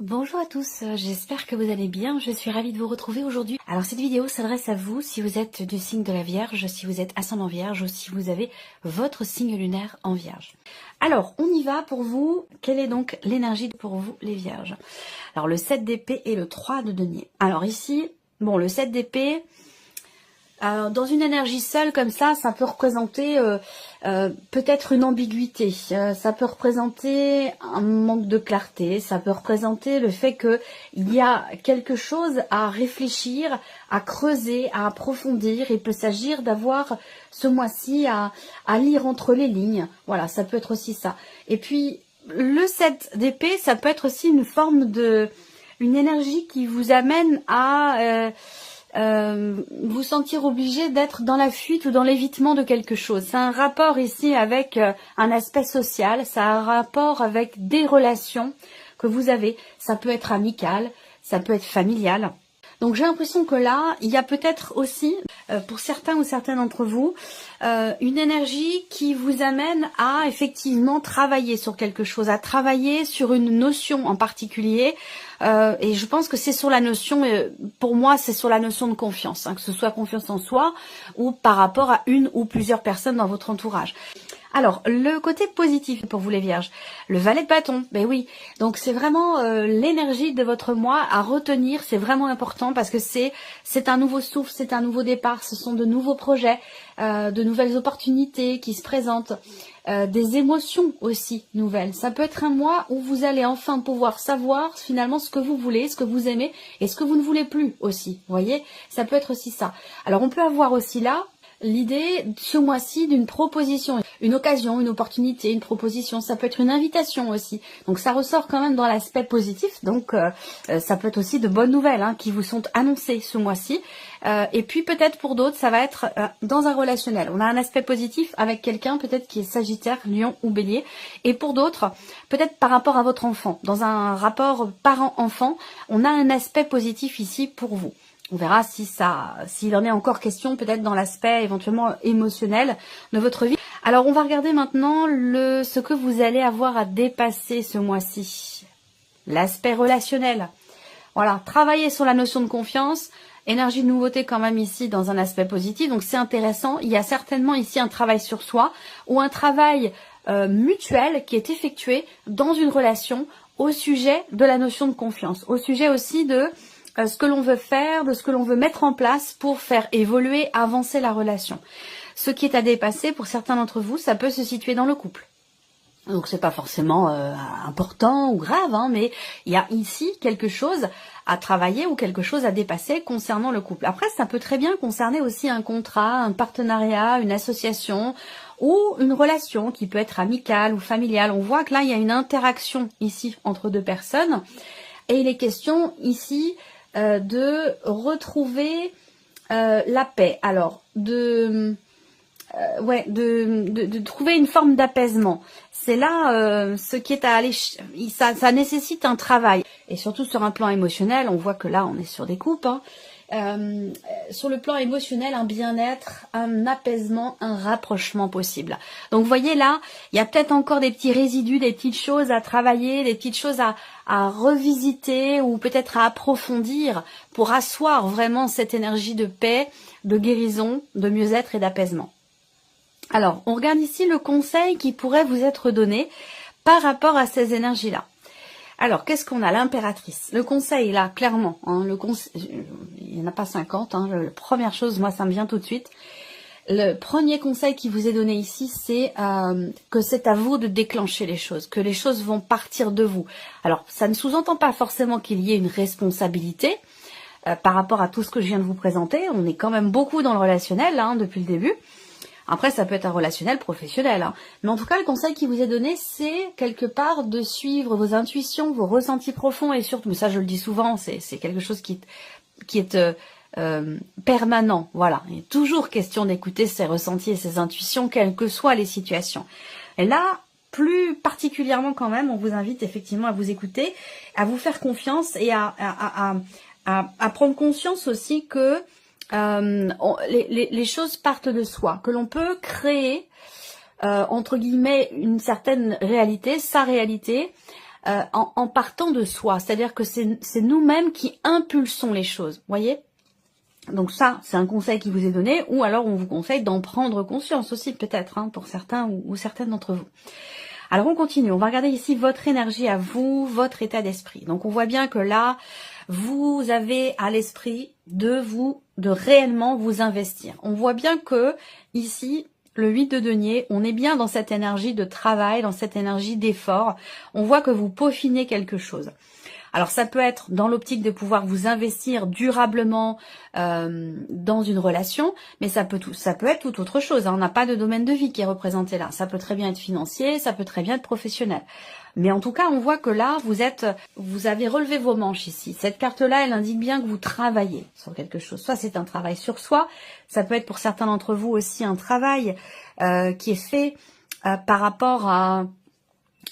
Bonjour à tous, j'espère que vous allez bien, je suis ravie de vous retrouver aujourd'hui. Alors cette vidéo s'adresse à vous si vous êtes du signe de la Vierge, si vous êtes ascendant Vierge ou si vous avez votre signe lunaire en Vierge. Alors on y va pour vous, quelle est donc l'énergie pour vous les Vierges? Alors le 7 d'épée et le 3 de denier. Alors ici, bon le 7 d'épée, dans une énergie seule comme ça peut représenter peut-être une ambiguïté, ça peut représenter un manque de clarté, ça peut représenter le fait que il y a quelque chose à réfléchir, à creuser, à approfondir. Il peut s'agir d'avoir ce mois-ci à lire entre les lignes. Voilà, ça peut être aussi ça. Et puis le 7 d'épée, ça peut être aussi une forme une énergie qui vous amène à vous sentir obligé d'être dans la fuite ou dans l'évitement de quelque chose. C'est un rapport ici avec un aspect social, ça a un rapport avec des relations que vous avez. Ça peut être amical, ça peut être familial. Donc j'ai l'impression que là, il y a peut-être aussi, pour certains ou certaines d'entre vous, une énergie qui vous amène à effectivement travailler sur quelque chose, à travailler sur une notion en particulier. Et je pense que c'est sur la notion, pour moi, c'est sur la notion de confiance, que ce soit confiance en soi ou par rapport à une ou plusieurs personnes dans votre entourage. Alors, le côté positif pour vous les Vierges, le valet de bâton, ben oui, donc c'est vraiment l'énergie de votre mois à retenir, c'est vraiment important parce que c'est un nouveau souffle, c'est un nouveau départ, ce sont de nouveaux projets, de nouvelles opportunités qui se présentent, des émotions aussi nouvelles. Ça peut être un mois où vous allez enfin pouvoir savoir finalement ce que vous voulez, ce que vous aimez et ce que vous ne voulez plus aussi, vous voyez, ça peut être aussi ça. Alors on peut avoir aussi là l'idée ce mois-ci d'une proposition, une occasion, une opportunité, une proposition, ça peut être une invitation aussi. Donc ça ressort quand même dans l'aspect positif, donc ça peut être aussi de bonnes nouvelles qui vous sont annoncées ce mois-ci. Et puis peut-être pour d'autres, ça va être dans un relationnel. On a un aspect positif avec quelqu'un peut-être qui est Sagittaire, Lion ou Bélier. Et pour d'autres, peut-être par rapport à votre enfant, dans un rapport parent-enfant, on a un aspect positif ici pour vous. On verra s'il en est encore question peut-être dans l'aspect éventuellement émotionnel de votre vie. Alors on va regarder maintenant ce que vous allez avoir à dépasser ce mois-ci. L'aspect relationnel. Voilà, travailler sur la notion de confiance, énergie de nouveauté quand même ici dans un aspect positif. Donc c'est intéressant. Il y a certainement ici un travail sur soi ou un travail mutuel qui est effectué dans une relation au sujet de la notion de confiance. Au sujet aussi de ce que l'on veut faire, de ce que l'on veut mettre en place pour faire évoluer, avancer la relation. Ce qui est à dépasser, pour certains d'entre vous, ça peut se situer dans le couple. Donc c'est pas forcément important ou grave, mais il y a ici quelque chose à travailler ou quelque chose à dépasser concernant le couple. Après, ça peut très bien concerner aussi un contrat, un partenariat, une association ou une relation qui peut être amicale ou familiale. On voit que là, il y a une interaction ici entre deux personnes. Et il est question ici de retrouver la paix. Alors, de trouver une forme d'apaisement. C'est là ce qui est à aller. Ça nécessite un travail. Et surtout sur un plan émotionnel, on voit que là, on est sur des coupes. Sur le plan émotionnel, un bien-être, un apaisement, un rapprochement possible. Donc vous voyez là, il y a peut-être encore des petits résidus, des petites choses à travailler, des petites choses à revisiter ou peut-être à approfondir pour asseoir vraiment cette énergie de paix, de guérison, de mieux-être et d'apaisement. Alors, on regarde ici le conseil qui pourrait vous être donné par rapport à ces énergies-là. Alors, qu'est-ce qu'on a? L'impératrice. Le conseil, là, clairement, il n'y en a pas 50. La première chose, moi, ça me vient tout de suite. Le premier conseil qui vous est donné ici, c'est que c'est à vous de déclencher les choses, que les choses vont partir de vous. Alors, ça ne sous-entend pas forcément qu'il y ait une responsabilité par rapport à tout ce que je viens de vous présenter. On est quand même beaucoup dans le relationnel, depuis le début. Après, ça peut être un relationnel professionnel. Mais en tout cas, le conseil qui vous est donné, c'est quelque part de suivre vos intuitions, vos ressentis profonds et surtout, mais ça je le dis souvent, c'est quelque chose qui est permanent. Voilà, il est toujours question d'écouter ses ressentis et ses intuitions, quelles que soient les situations. Et là, plus particulièrement quand même, on vous invite effectivement à vous écouter, à vous faire confiance et à prendre conscience aussi que les choses partent de soi, que l'on peut créer entre guillemets une certaine réalité, sa réalité, en partant de soi. C'est-à-dire que c'est nous-mêmes qui impulsons les choses, voyez. Donc ça, c'est un conseil qui vous est donné, ou alors on vous conseille d'en prendre conscience aussi, peut-être, hein, pour certains ou certaines d'entre vous. Alors on continue, on va regarder ici votre énergie à vous, votre état d'esprit. Donc on voit bien que là, vous avez à l'esprit de réellement vous investir. On voit bien que ici, le 8 de denier, on est bien dans cette énergie de travail, dans cette énergie d'effort. On voit que vous peaufinez quelque chose. Alors ça peut être dans l'optique de pouvoir vous investir durablement dans une relation, mais ça peut être tout autre chose, hein. On n'a pas de domaine de vie qui est représenté là. Ça peut très bien être financier, ça peut très bien être professionnel. Mais en tout cas, on voit que là, vous avez relevé vos manches ici. Cette carte-là, elle indique bien que vous travaillez sur quelque chose. Soit c'est un travail sur soi, ça peut être pour certains d'entre vous aussi un travail qui est fait par rapport à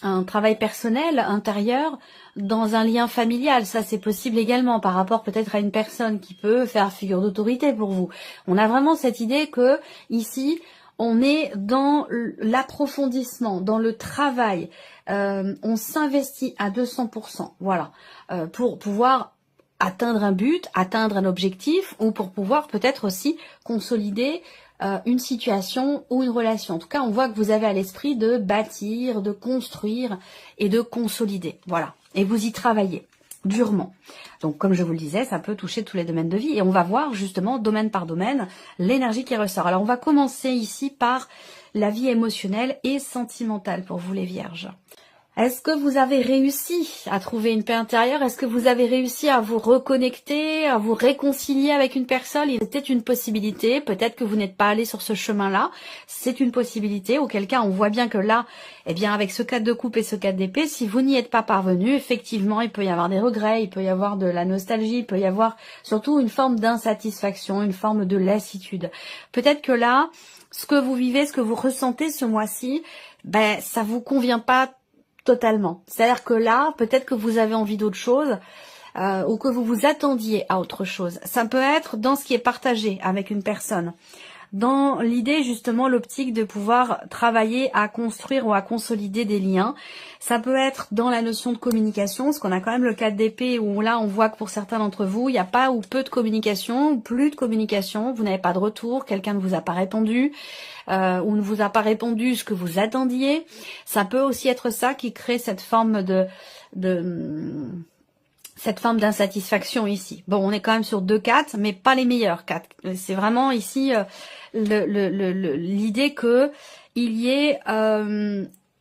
un travail personnel, intérieur, dans un lien familial. Ça, c'est possible également par rapport peut-être à une personne qui peut faire figure d'autorité pour vous. On a vraiment cette idée que ici, on est dans l'approfondissement, dans le travail. On s'investit à 200%, voilà, pour pouvoir atteindre un but, atteindre un objectif, ou pour pouvoir peut-être aussi consolider une situation ou une relation. En tout cas, on voit que vous avez à l'esprit de bâtir, de construire et de consolider. Voilà. Et vous y travaillez durement. Donc, comme je vous le disais, ça peut toucher tous les domaines de vie. Et on va voir justement, domaine par domaine, l'énergie qui ressort. Alors, on va commencer ici par la vie émotionnelle et sentimentale pour vous les vierges. Est-ce que vous avez réussi à trouver une paix intérieure? Est-ce que vous avez réussi à vous reconnecter, à vous réconcilier avec une personne? C'était une possibilité. Peut-être que vous n'êtes pas allé sur ce chemin-là. C'est une possibilité. Auquel cas, on voit bien que là, eh bien, avec ce 4 de coupe et ce 4 d'épée, si vous n'y êtes pas parvenu, effectivement, il peut y avoir des regrets, il peut y avoir de la nostalgie, il peut y avoir surtout une forme d'insatisfaction, une forme de lassitude. Peut-être que là, ce que vous vivez, ce que vous ressentez ce mois-ci, ben, ça vous convient pas totalement. C'est-à-dire que là, peut-être que vous avez envie d'autre chose ou que vous vous attendiez à autre chose. Ça peut être dans ce qui est partagé avec une personne. Dans l'idée, justement, l'optique de pouvoir travailler à construire ou à consolider des liens. Ça peut être dans la notion de communication, parce qu'on a quand même le 4 d'épée où là, on voit que pour certains d'entre vous, il n'y a pas ou peu de communication, ou plus de communication, vous n'avez pas de retour, quelqu'un ne vous a pas répondu, ou ne vous a pas répondu ce que vous attendiez. Ça peut aussi être ça qui crée cette forme cette forme d'insatisfaction ici. Bon, on est quand même sur 2 4, mais pas les meilleurs 4. C'est vraiment ici l'idée que il y ait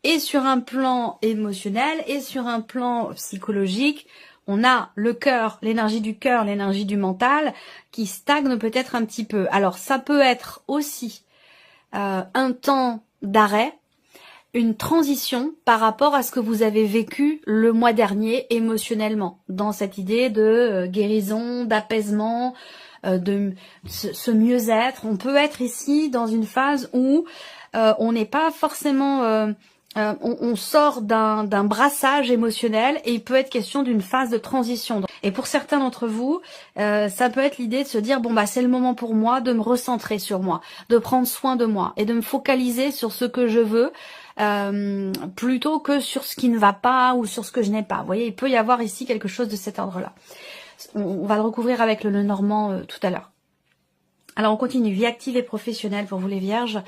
et sur un plan émotionnel et sur un plan psychologique, on a le cœur, l'énergie du mental qui stagne peut-être un petit peu. Alors ça peut être aussi un temps d'arrêt, une transition par rapport à ce que vous avez vécu le mois dernier émotionnellement, dans cette idée de guérison, d'apaisement, de ce mieux-être. On peut être ici dans une phase où on n'est pas forcément... on sort d'un brassage émotionnel et il peut être question d'une phase de transition. Et pour certains d'entre vous, ça peut être l'idée de se dire, bon bah c'est le moment pour moi de me recentrer sur moi, de prendre soin de moi et de me focaliser sur ce que je veux, plutôt que sur ce qui ne va pas ou sur ce que je n'ai pas. Vous voyez, il peut y avoir ici quelque chose de cet ordre-là. On va le recouvrir avec le Normand tout à l'heure. Alors on continue, vie active et professionnelle pour vous les vierges.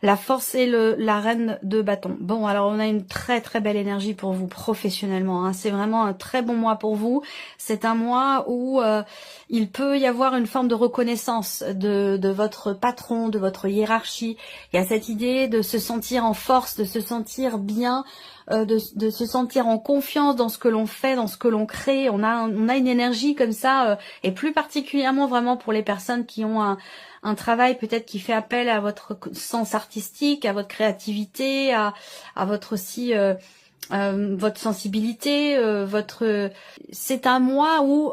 La force et la reine de bâton. Bon, alors on a une très très belle énergie pour vous professionnellement, hein. C'est vraiment un très bon mois pour vous. C'est un mois où il peut y avoir une forme de reconnaissance de votre patron, de votre hiérarchie. Il y a cette idée de se sentir en force, de se sentir bien, de se sentir en confiance dans ce que l'on fait, dans ce que l'on crée. On a une énergie comme ça, et plus particulièrement vraiment pour les personnes qui ont un travail peut-être qui fait appel à votre sens artistique, à votre créativité, à votre aussi votre sensibilité, c'est un mois où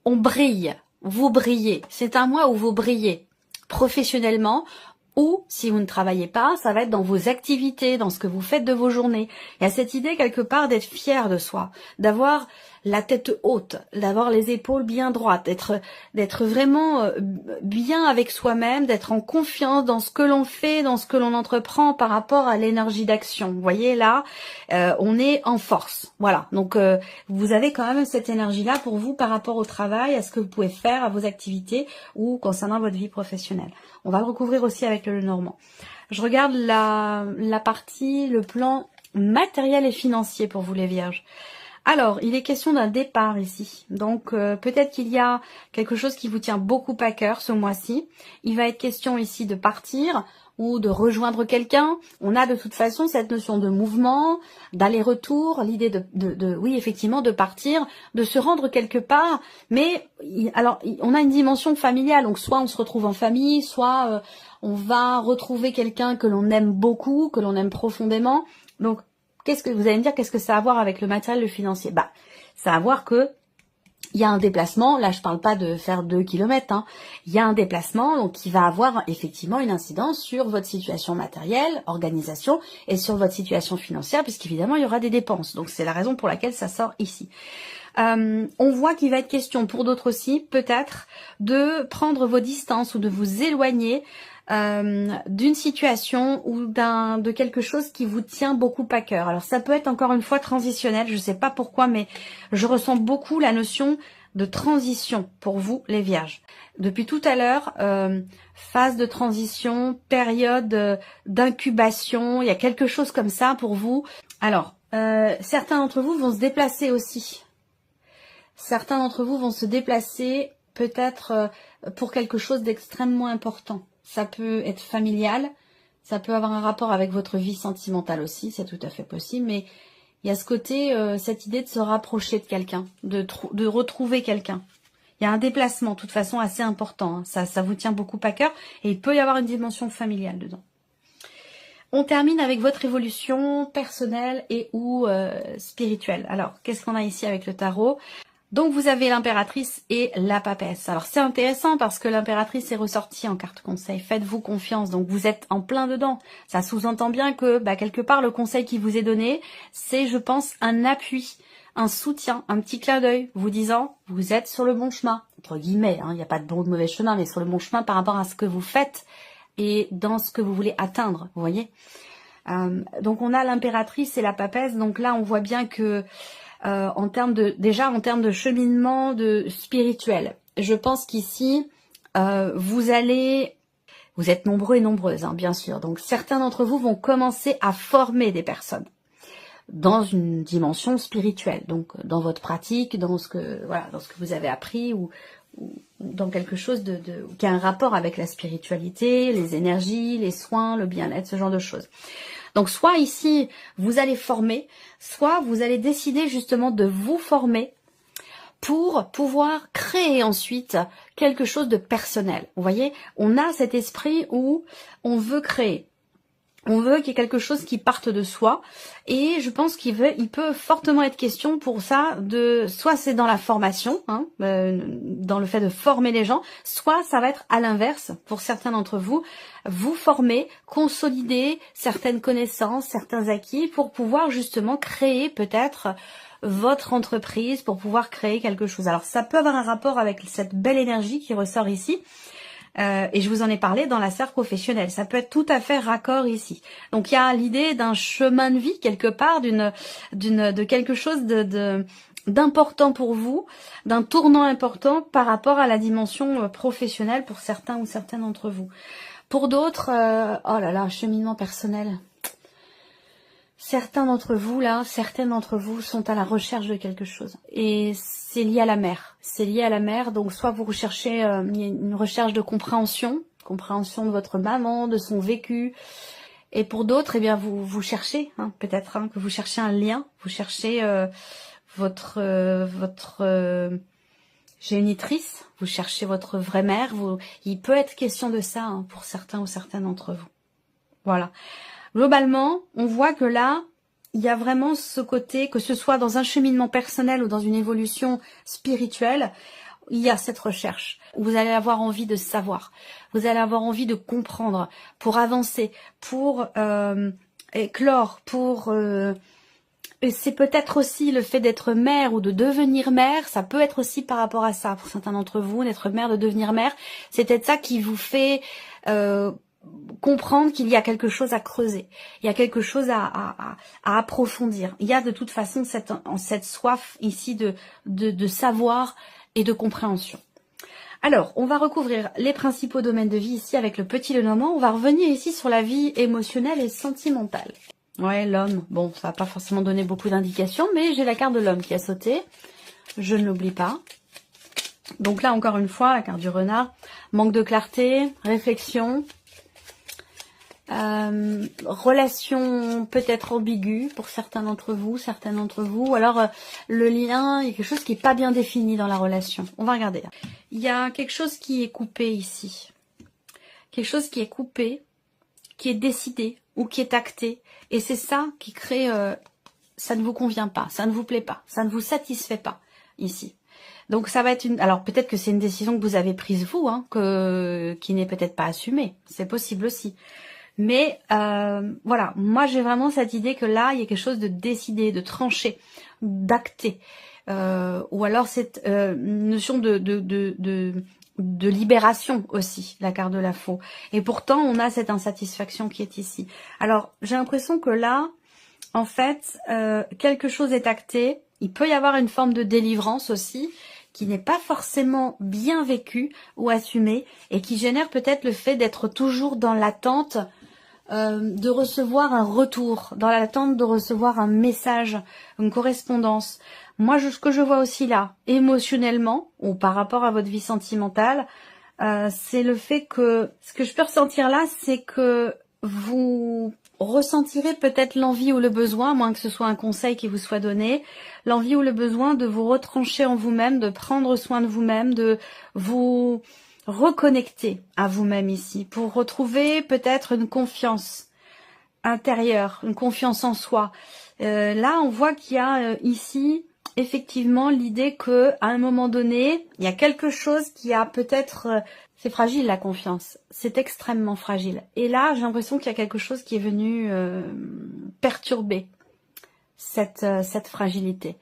on brille, vous brillez. C'est un mois où vous brillez professionnellement. Ou, si vous ne travaillez pas, ça va être dans vos activités, dans ce que vous faites de vos journées. Il y a cette idée quelque part d'être fier de soi, d'avoir la tête haute, d'avoir les épaules bien droites, d'être vraiment bien avec soi-même, d'être en confiance dans ce que l'on fait, dans ce que l'on entreprend par rapport à l'énergie d'action. Vous voyez là, on est en force. Voilà, donc vous avez quand même cette énergie-là pour vous par rapport au travail, à ce que vous pouvez faire, à vos activités ou concernant votre vie professionnelle. On va le recouvrir aussi avec le Lenormand. Je regarde la partie, le plan matériel et financier pour vous les Vierges. Alors, il est question d'un départ ici. Donc, peut-être qu'il y a quelque chose qui vous tient beaucoup à cœur ce mois-ci. Il va être question ici de partir ou de rejoindre quelqu'un. On a de toute façon cette notion de mouvement, d'aller-retour, l'idée oui, effectivement, de partir, de se rendre quelque part. Mais, alors, on a une dimension familiale. Donc, soit on se retrouve en famille, soit on va retrouver quelqu'un que l'on aime beaucoup, que l'on aime profondément. Donc, qu'est-ce que vous allez me dire, qu'est-ce que ça a à voir avec le matériel, le financier? Bah, ça a à voir que il y a un déplacement, là je parle pas de faire 2 kilomètres, hein. Il y a un déplacement donc qui va avoir effectivement une incidence sur votre situation matérielle, organisation et sur votre situation financière puisqu'évidemment il y aura des dépenses. Donc c'est la raison pour laquelle ça sort ici. On voit qu'il va être question pour d'autres aussi peut-être de prendre vos distances ou de vous éloigner d'une situation ou de quelque chose qui vous tient beaucoup à cœur. Alors ça peut être encore une fois transitionnel, je ne sais pas pourquoi, mais je ressens beaucoup la notion de transition pour vous les Vierges. Depuis tout à l'heure, phase de transition, période d'incubation, il y a quelque chose comme ça pour vous. Alors, certains d'entre vous vont se déplacer aussi. Certains d'entre vous vont se déplacer peut-être pour quelque chose d'extrêmement important. Ça peut être familial, ça peut avoir un rapport avec votre vie sentimentale aussi, c'est tout à fait possible, mais il y a ce côté, cette idée de se rapprocher de quelqu'un, de retrouver quelqu'un. Il y a un déplacement, de toute façon, assez important, hein. Ça vous tient beaucoup à cœur, et il peut y avoir une dimension familiale dedans. On termine avec votre évolution personnelle et ou spirituelle. Alors, qu'est-ce qu'on a ici avec le tarot ? Donc vous avez l'impératrice et la papesse. Alors c'est intéressant parce que l'impératrice est ressortie en carte conseil. Faites-vous confiance, donc vous êtes en plein dedans. Ça sous-entend bien que quelque part le conseil qui vous est donné, c'est je pense un appui, un soutien, un petit clin d'œil vous disant vous êtes sur le bon chemin, entre guillemets, hein, il n'y a pas de bon ou de mauvais chemin, mais sur le bon chemin par rapport à ce que vous faites et dans ce que vous voulez atteindre, vous voyez. Donc on a l'impératrice et la papesse, donc là on voit bien que en termes de cheminement spirituel. Je pense qu'ici, vous êtes nombreux et nombreuses, hein, bien sûr. Donc certains d'entre vous vont commencer à former des personnes dans une dimension spirituelle. Donc dans votre pratique, dans ce que vous avez appris ou dans quelque chose qui a un rapport avec la spiritualité, les énergies, les soins, le bien-être, ce genre de choses. Donc soit ici, vous allez former, soit vous allez décider justement de vous former pour pouvoir créer ensuite quelque chose de personnel. Vous voyez, on a cet esprit où on veut créer. On veut qu'il y ait quelque chose qui parte de soi et je pense qu'il peut fortement être question pour ça soit c'est dans la formation, hein, dans le fait de former les gens, soit ça va être à l'inverse pour certains d'entre vous, vous former, consolider certaines connaissances, certains acquis pour pouvoir justement créer peut-être votre entreprise, pour pouvoir créer quelque chose. Alors ça peut avoir un rapport avec cette belle énergie qui ressort ici. Et je vous en ai parlé dans la sphère professionnelle. Ça peut être tout à fait raccord ici. Donc il y a l'idée d'un chemin de vie quelque part, de quelque chose d'important pour vous, d'un tournant important par rapport à la dimension professionnelle pour certains ou certaines d'entre vous. Pour d'autres, oh là là, cheminement personnel. Certains d'entre vous, là, certaines d'entre vous sont à la recherche de quelque chose. Et c'est lié à la mer. C'est lié à la mer, donc soit vous recherchez une recherche de compréhension de votre maman, de son vécu. Et pour d'autres, eh bien, vous cherchez, hein, peut-être que vous cherchez un lien, vous cherchez votre génitrice, vous cherchez votre vraie mère. Il peut être question de ça, hein, pour certains ou certaines d'entre vous. Voilà. Globalement, on voit que là, il y a vraiment ce côté, que ce soit dans un cheminement personnel ou dans une évolution spirituelle, il y a cette recherche. Vous allez avoir envie de savoir, vous allez avoir envie de comprendre, pour avancer, pour éclore, pour Et c'est peut-être aussi le fait d'être mère ou de devenir mère, ça peut être aussi par rapport à ça, pour certains d'entre vous, d'être mère, de devenir mère, c'est peut-être ça qui vous fait comprendre qu'il y a quelque chose à creuser, il y a quelque chose à approfondir. Il y a de toute façon cette soif ici de savoir et de compréhension. Alors, on va recouvrir les principaux domaines de vie ici avec le petit Lenormand. On va revenir ici sur la vie émotionnelle et sentimentale. Ouais, l'homme. Bon, ça va pas forcément donner beaucoup d'indications, mais j'ai la carte de l'homme qui a sauté. Je ne l'oublie pas. Donc là, encore une fois, la carte du renard. Manque de clarté, réflexion. Relation peut-être ambiguë pour certains d'entre vous, certaines d'entre vous. Ou alors, le lien, il y a quelque chose qui n'est pas bien défini dans la relation. On va regarder. Il y a quelque chose qui est coupé ici. Quelque chose qui est coupé, qui est décidé ou qui est acté. Et c'est ça qui crée, ça ne vous convient pas, ça ne vous plaît pas, ça ne vous satisfait pas ici. Donc ça va être une, alors peut-être que c'est une décision que vous avez prise vous, hein, qui n'est peut-être pas assumée, c'est possible aussi. Mais voilà, moi j'ai vraiment cette idée que là il y a quelque chose de décidé, de tranché, d'acté, ou alors cette notion de libération aussi, la carte de la faux. Et pourtant, on a cette insatisfaction qui est ici. Alors, j'ai l'impression que là, en fait, quelque chose est acté. Il peut y avoir une forme de délivrance aussi, qui n'est pas forcément bien vécue ou assumée, et qui génère peut-être le fait d'être toujours dans l'attente de recevoir un retour, dans l'attente de recevoir un message, une correspondance. Moi, ce que je vois aussi là, émotionnellement, ou par rapport à votre vie sentimentale, c'est le fait que, ce que je peux ressentir là, c'est que vous ressentirez peut-être l'envie ou le besoin, à moins que ce soit un conseil qui vous soit donné, l'envie ou le besoin de vous retrancher en vous-même, de prendre soin de vous-même, de vous reconnecter à vous-même ici, pour retrouver peut-être une confiance intérieure, une confiance en soi. Là, on voit qu'il y a ici effectivement l'idée que à un moment donné, il y a quelque chose qui a peut-être... c'est fragile la confiance, c'est extrêmement fragile. Et là, j'ai l'impression qu'il y a quelque chose qui est venu perturber cette fragilité.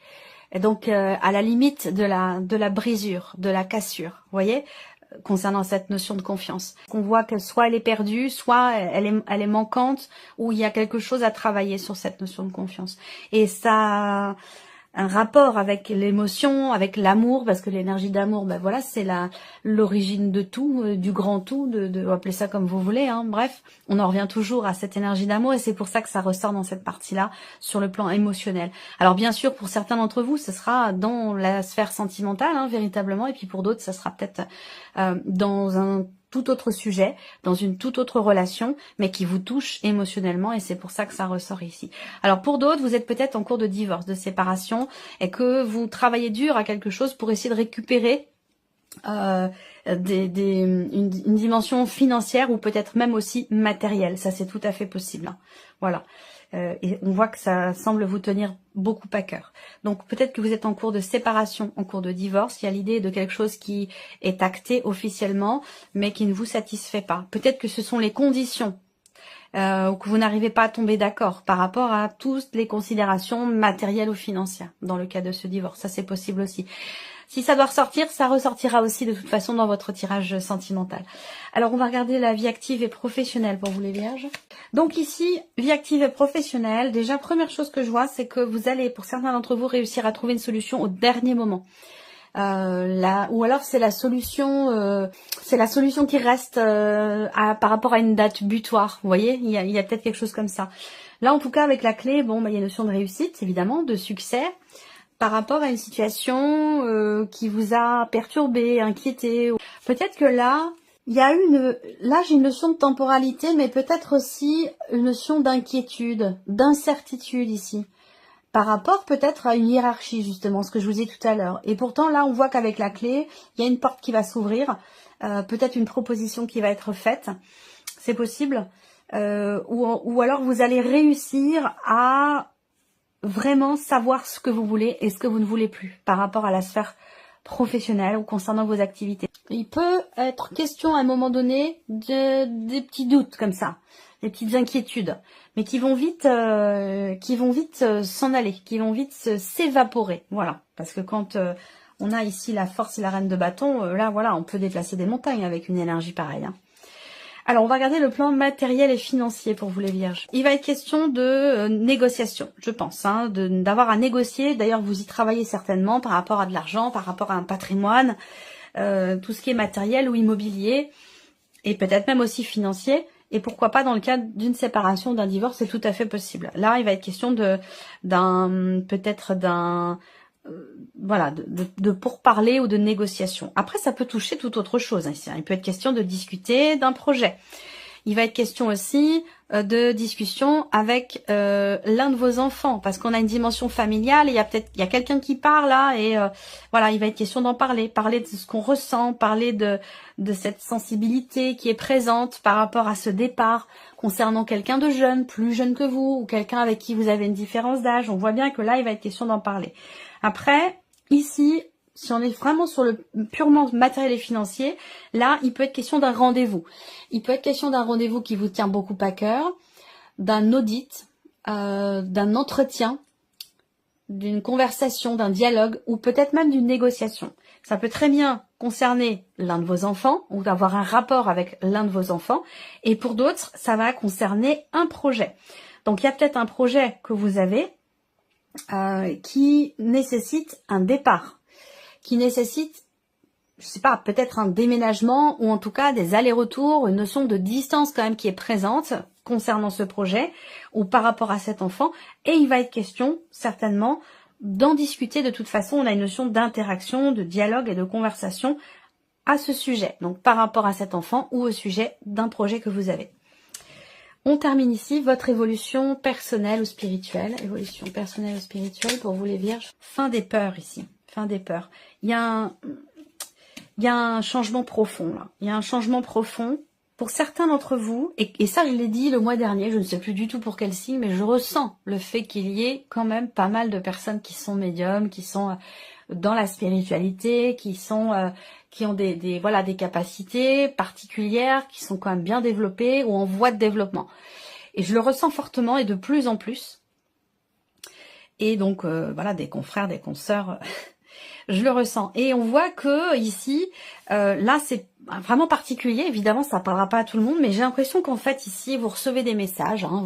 Et donc, à la limite de la brisure, de la cassure, vous voyez, concernant cette notion de confiance. On voit que soit elle est perdue, soit elle est manquante, ou il y a quelque chose à travailler sur cette notion de confiance. Et ça... un rapport avec l'émotion, avec l'amour, parce que l'énergie d'amour, ben voilà, c'est l'origine de tout, du grand tout, de appelez ça comme vous voulez, hein. Bref, on en revient toujours à cette énergie d'amour et c'est pour ça que ça ressort dans cette partie-là, sur le plan émotionnel. Alors bien sûr, pour certains d'entre vous, ce sera dans la sphère sentimentale, hein, véritablement, et puis pour d'autres, ça sera peut-être dans un tout autre sujet, dans une toute autre relation, mais qui vous touche émotionnellement et c'est pour ça que ça ressort ici. Alors pour d'autres, vous êtes peut-être en cours de divorce, de séparation et que vous travaillez dur à quelque chose pour essayer de récupérer une dimension financière ou peut-être même aussi matérielle. Ça, c'est tout à fait possible. Hein. Voilà. Et on voit que ça semble vous tenir beaucoup à cœur. Donc peut-être que vous êtes en cours de séparation, en cours de divorce. Il y a l'idée de quelque chose qui est acté officiellement, mais qui ne vous satisfait pas. Peut-être que ce sont les conditions ou que vous n'arrivez pas à tomber d'accord par rapport à toutes les considérations matérielles ou financières dans le cas de ce divorce. Ça, c'est possible aussi. Si ça doit ressortir, ça ressortira aussi de toute façon dans votre tirage sentimental. Alors, on va regarder la vie active et professionnelle pour vous les vierges. Donc ici, vie active et professionnelle, déjà, première chose que je vois, c'est que vous allez, pour certains d'entre vous, réussir à trouver une solution au dernier moment. Ou alors c'est la solution qui reste par rapport à une date butoir. Vous voyez, il y a peut-être quelque chose comme ça. Là, en tout cas, avec la clé, bon, il y a une notion de réussite, évidemment, de succès, par rapport à une situation qui vous a perturbé, inquiété. Peut-être que là, il y a là j'ai une notion de temporalité, mais peut-être aussi une notion d'inquiétude, d'incertitude ici. Par rapport peut-être à une hiérarchie, justement, ce que je vous ai tout à l'heure. Et pourtant, là, on voit qu'avec la clé, il y a une porte qui va s'ouvrir, peut-être une proposition qui va être faite, c'est possible. Ou alors, vous allez réussir à vraiment savoir ce que vous voulez et ce que vous ne voulez plus par rapport à la sphère professionnel ou concernant vos activités. Il peut être question à un moment donné des petits doutes comme ça, des petites inquiétudes, mais qui vont vite s'en aller, qui vont vite s'évaporer. Voilà, parce que quand on a ici la force et la reine de bâton, là voilà, on peut déplacer des montagnes avec une énergie pareille. Hein. Alors, on va regarder le plan matériel et financier pour vous les vierges. Il va être question de négociation, je pense, hein, d'avoir à négocier. D'ailleurs, vous y travaillez certainement par rapport à de l'argent, par rapport à un patrimoine, tout ce qui est matériel ou immobilier, et peut-être même aussi financier. Et pourquoi pas dans le cadre d'une séparation, d'un divorce, c'est tout à fait possible. Là, il va être question voilà, de pourparler ou de négociation. Après, ça peut toucher tout autre chose. Hein. Il peut être question de discuter d'un projet. Il va être question aussi de discussion avec l'un de vos enfants, parce qu'on a une dimension familiale. Et il y a quelqu'un qui parle là, et voilà, il va être question d'en parler de ce qu'on ressent, parler de cette sensibilité qui est présente par rapport à ce départ concernant quelqu'un de jeune, plus jeune que vous, ou quelqu'un avec qui vous avez une différence d'âge. On voit bien que là, il va être question d'en parler. Après, ici, si on est vraiment sur le purement matériel et financier, là, il peut être question d'un rendez-vous. Il peut être question d'un rendez-vous qui vous tient beaucoup à cœur, d'un audit, d'un entretien, d'une conversation, d'un dialogue, ou peut-être même d'une négociation. Ça peut très bien concerner l'un de vos enfants, ou d'avoir un rapport avec l'un de vos enfants, et pour d'autres, ça va concerner un projet. Donc, il y a peut-être un projet que vous avez, qui nécessite un départ, qui nécessite, je sais pas, peut-être un déménagement ou en tout cas des allers-retours, une notion de distance quand même qui est présente concernant ce projet ou par rapport à cet enfant. Et il va être question certainement d'en discuter. De toute façon, on a une notion d'interaction, de dialogue et de conversation à ce sujet. Donc par rapport à cet enfant ou au sujet d'un projet que vous avez. On termine ici votre évolution personnelle ou spirituelle. Évolution personnelle ou spirituelle pour vous les vierges. Fin des peurs ici. Fin des peurs. Il y a un changement profond là. Il y a un changement profond pour certains d'entre vous. Et ça, je l'ai dit le mois dernier. Je ne sais plus du tout pour quel signe, mais je ressens le fait qu'il y ait quand même pas mal de personnes qui sont médiums, qui sont dans la spiritualité, qui ont des capacités particulières, qui sont quand même bien développées ou en voie de développement. Et je le ressens fortement et de plus en plus. Et donc, voilà, des confrères, des consoeurs, je le ressens. Et on voit que ici, là, c'est vraiment particulier. Évidemment, ça ne parlera pas à tout le monde, mais j'ai l'impression qu'en fait, ici, vous recevez des messages. Hein,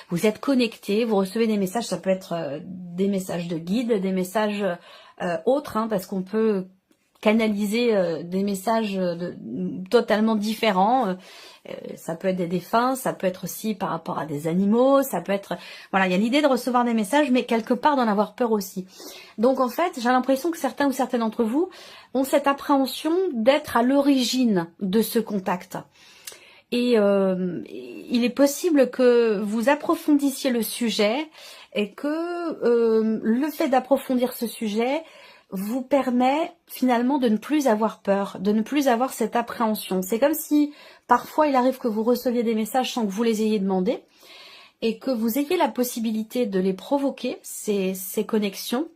vous êtes connectés, vous recevez des messages. Ça peut être des messages de guide, des messages autres, hein, parce qu'on peut canaliser des messages totalement différents. Ça peut être des défunts, ça peut être aussi par rapport à des animaux, ça peut être... Voilà, il y a l'idée de recevoir des messages, mais quelque part d'en avoir peur aussi. Donc en fait, j'ai l'impression que certains ou certaines d'entre vous ont cette appréhension d'être à l'origine de ce contact. Et il est possible que vous approfondissiez le sujet et que le fait d'approfondir ce sujet vous permet finalement de ne plus avoir peur, de ne plus avoir cette appréhension. C'est comme si parfois il arrive que vous receviez des messages sans que vous les ayez demandés et que vous ayez la possibilité de les provoquer, ces connexions,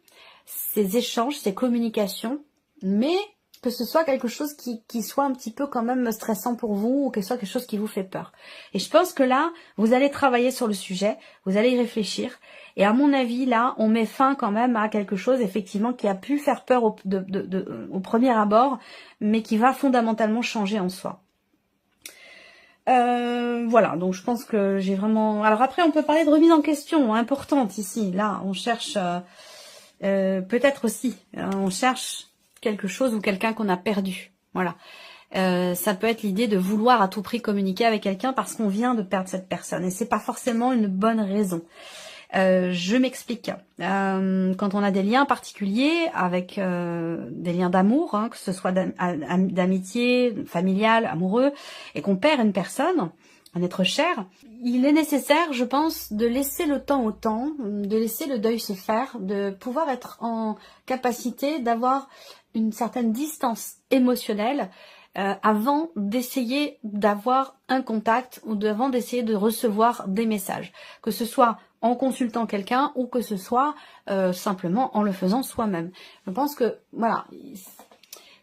ces échanges, ces communications, mais que ce soit quelque chose qui soit un petit peu quand même stressant pour vous ou que ce soit quelque chose qui vous fait peur. Et je pense que là, vous allez travailler sur le sujet, vous allez y réfléchir. Et à mon avis, là, on met fin quand même à quelque chose, effectivement, qui a pu faire peur au premier abord, mais qui va fondamentalement changer en soi. Voilà, donc je pense que j'ai vraiment... Alors après, on peut parler de remise en question, importante ici. Là, on cherche... peut-être aussi, on cherche quelque chose ou quelqu'un qu'on a perdu. Voilà. Ça peut être l'idée de vouloir à tout prix communiquer avec quelqu'un parce qu'on vient de perdre cette personne. Et c'est pas forcément une bonne raison. Je m'explique. Quand on a des liens particuliers avec des liens d'amour, hein, que ce soit d'amitié, familial, amoureux, et qu'on perd une personne, un être cher, il est nécessaire, je pense, de laisser le temps au temps, de laisser le deuil se faire, de pouvoir être en capacité d'avoir une certaine distance émotionnelle avant d'essayer d'avoir un contact ou avant d'essayer de recevoir des messages. Que ce soit en consultant quelqu'un ou que ce soit simplement en le faisant soi-même. Je pense que, voilà,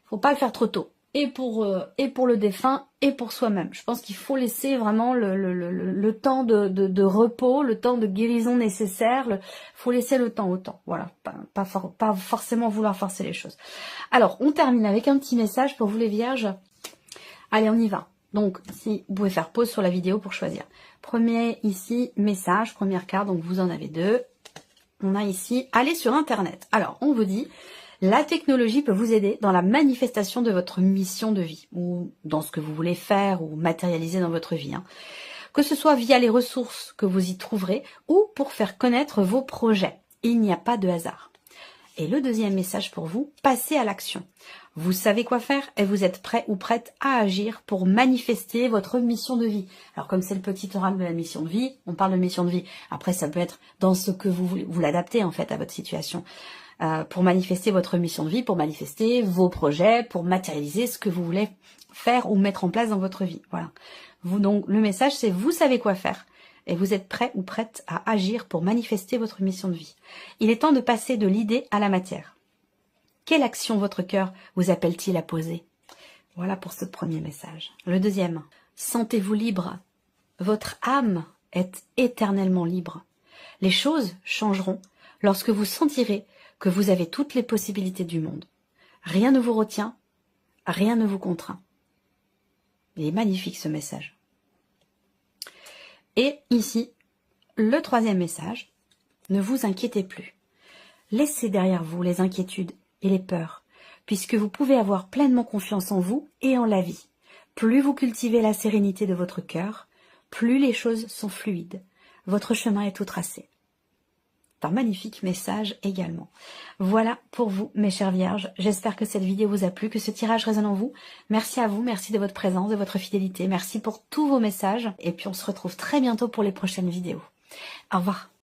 faut pas le faire trop tôt. Et pour le défunt et pour soi-même. Je pense qu'il faut laisser vraiment le temps de repos, le temps de guérison nécessaire. Faut laisser le temps au temps. Voilà, pas forcément vouloir forcer les choses. Alors, on termine avec un petit message pour vous les vierges. Allez, on y va. Donc, si vous pouvez faire pause sur la vidéo pour choisir. Premier ici, message, première carte, donc vous en avez deux. On a ici, allez sur Internet. Alors, on vous dit... La technologie peut vous aider dans la manifestation de votre mission de vie ou dans ce que vous voulez faire ou matérialiser dans votre vie. Que ce soit via les ressources que vous y trouverez ou pour faire connaître vos projets. Il n'y a pas de hasard. Et le deuxième message pour vous, passez à l'action. Vous savez quoi faire et vous êtes prêt ou prête à agir pour manifester votre mission de vie. Alors comme c'est le petit oral de la mission de vie, on parle de mission de vie. Après ça peut être dans ce que vous voulez, vous l'adaptez en fait à votre situation. Pour manifester votre mission de vie, pour manifester vos projets, pour matérialiser ce que vous voulez faire ou mettre en place dans votre vie. Voilà. Donc le message c'est vous savez quoi faire et vous êtes prêt ou prête à agir pour manifester votre mission de vie. Il est temps de passer de l'idée à la matière. Quelle action votre cœur vous appelle-t-il à poser? Voilà pour ce premier message. Le deuxième, sentez-vous libre. Votre âme est éternellement libre. Les choses changeront lorsque vous sentirez que vous avez toutes les possibilités du monde. Rien ne vous retient, rien ne vous contraint. Il est magnifique ce message. Et ici, le troisième message, ne vous inquiétez plus. Laissez derrière vous les inquiétudes et les peurs, puisque vous pouvez avoir pleinement confiance en vous et en la vie. Plus vous cultivez la sérénité de votre cœur, plus les choses sont fluides. Votre chemin est tout tracé. Un magnifique message également. Voilà pour vous, mes chères vierges. J'espère que cette vidéo vous a plu, que ce tirage résonne en vous. Merci à vous, merci de votre présence, de votre fidélité. Merci pour tous vos messages. Et puis on se retrouve très bientôt pour les prochaines vidéos. Au revoir.